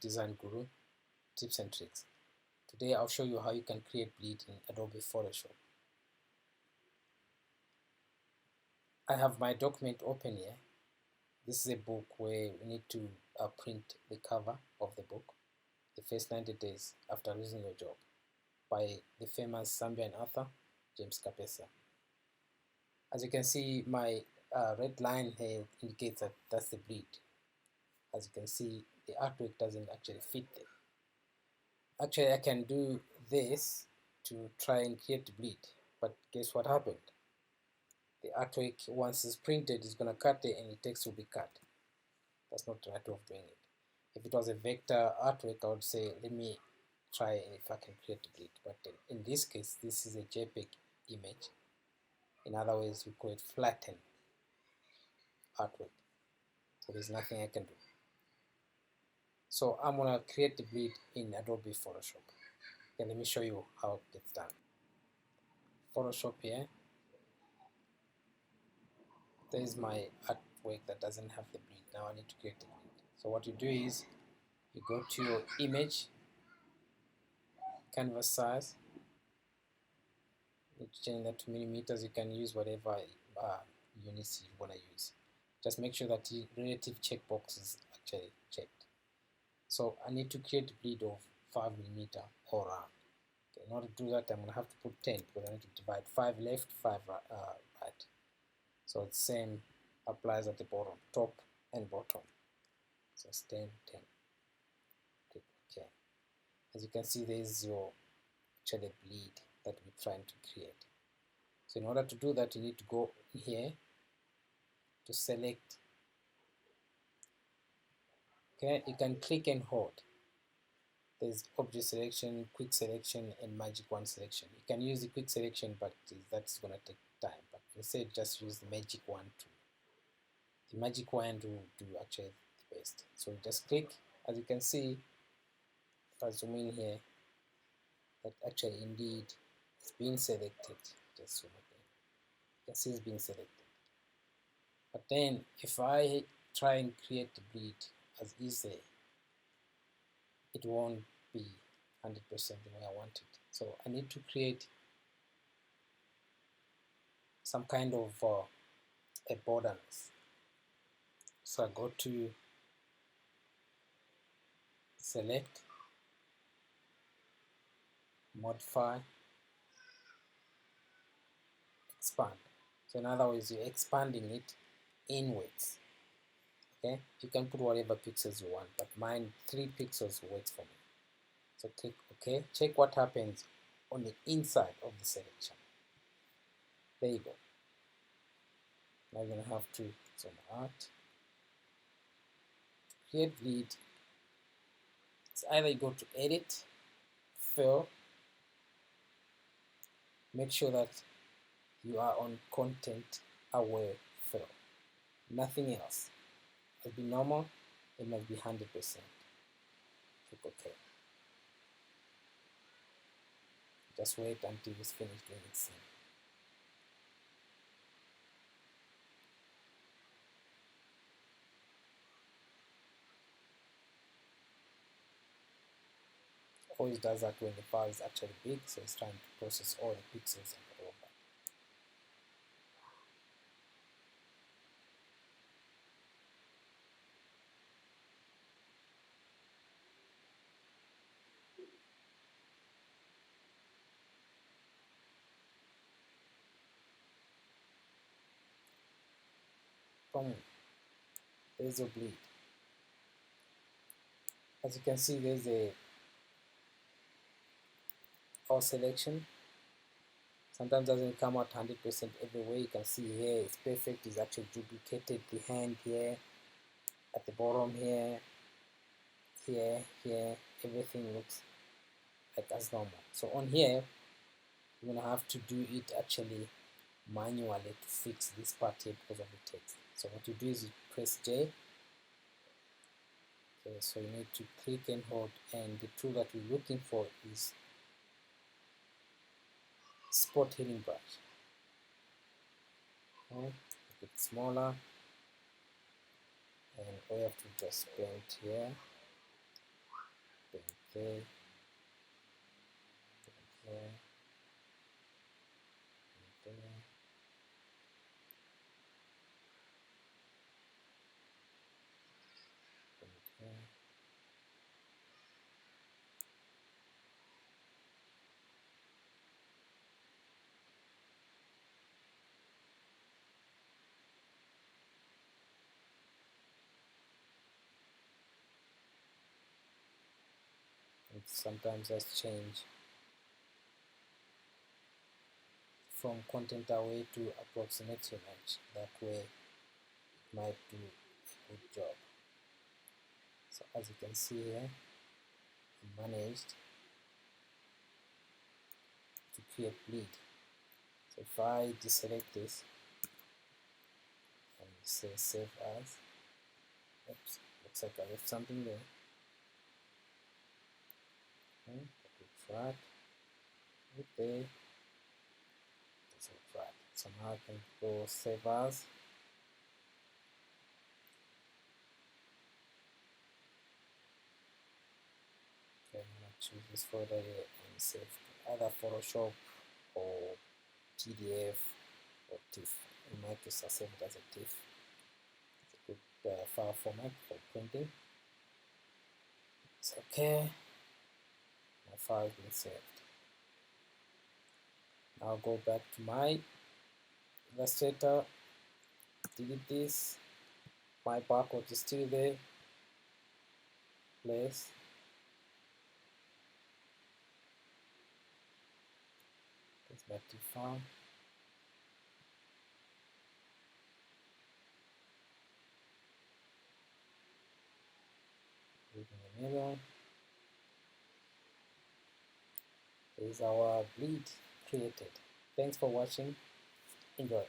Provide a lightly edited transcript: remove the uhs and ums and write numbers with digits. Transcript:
design guru, tips and tricks. Today I'll show you how you can create bleed in Adobe Photoshop. I have my document open here. This is a book where we need to print the cover of the book, The First 90 Days After Losing Your Job, by the famous Zambian author James Kapesa. As you can see, my red line here indicates that that's the bleed. As you can see, the artwork doesn't actually fit there. Actually, I can do this to try and create the bleed, but guess what happened? The artwork, once it's printed, is going to cut it and the text will be cut. That's not the right way of doing it. If it was a vector artwork, I would say, let me try if I can create a bleed. But in this case, this is a JPEG image. In other words, we call it flattened artwork. So there's nothing I can do. So I'm going to create the bleed in Adobe Photoshop. Okay, let me show you how it gets done. Photoshop here. There is my artwork that doesn't have the bleed. Now I need to create the bleed. So what you do is you go to your image, canvas size. You need to change that to millimeters. You can use whatever units you want to use. Just make sure that the relative checkbox is actually checked. So I need to create a bleed of 5mm all around. Okay, in order to do that, I'm going to have to put 10 because I need to divide 5 left, 5 right. So the same applies at the bottom, top and bottom. So it's 10, 10. Click OK. As you can see, there is your actually bleed that we're trying to create. So in order to do that, you need to go here to select. Okay, you can click and hold. There's object selection, quick selection, and magic wand selection. You can use the quick selection, but that's going to take time. But instead, just use the magic wand tool. The magic wand will do actually the best. So just click. As you can see, if I zoom in here, that actually indeed it's been selected. Just zoom in. You can see it's been selected. But then, if I try and create the bleed as easy, it won't be 100% the way I want it. So I need to create some kind of a borderness. So I go to select, modify, expand. So in other words, you're expanding it inwards. Okay, you can put whatever pixels you want, but mine 3 pixels works for me. So click OK. Check what happens on the inside of the selection. There you go. Now you're going to have to zoom out. To create bleed, it's either you go to Edit, Fill, make sure that you are on Content Aware Fill. Nothing else. It must be normal, it must be 100%. Click OK. Just wait until it's finished doing its thing. Always does that when the file is actually big, so it's trying to process all the pixels and all of that. Boom. There's your bleed. As you can see, there's a all selection. Sometimes doesn't come out 100% everywhere. You can see here it's perfect. It's actually duplicated the hand here, at the bottom here, here, everything looks like as normal. So on here, you're gonna have to do it actually manually to fix this part here because of the text. So what you do is you press J. Okay, so you need to click and hold, and the tool that we're looking for is spot healing brush. Okay, make it smaller, and we have to just paint here. Okay. There. There. Okay. And sometimes just change from content away to approximate your match. That way it might do a good job. So as you can see here, I managed to create bleed. So if I deselect this and say save as, oops, looks like I left something there. Okay, flat, right there, that's all flat. So now I can go save as. Okay, I'm gonna choose this folder here and save to either Photoshop or PDF or TIFF. In my case, I save it as a TIFF. It's a good file format for printing. It's okay. My file has been saved. Now I'll go back to my Illustrator, delete this. My barcode is still there. Place. It's back to file. Leave in the middle. This is our bleed created. Thanks for watching. Enjoy.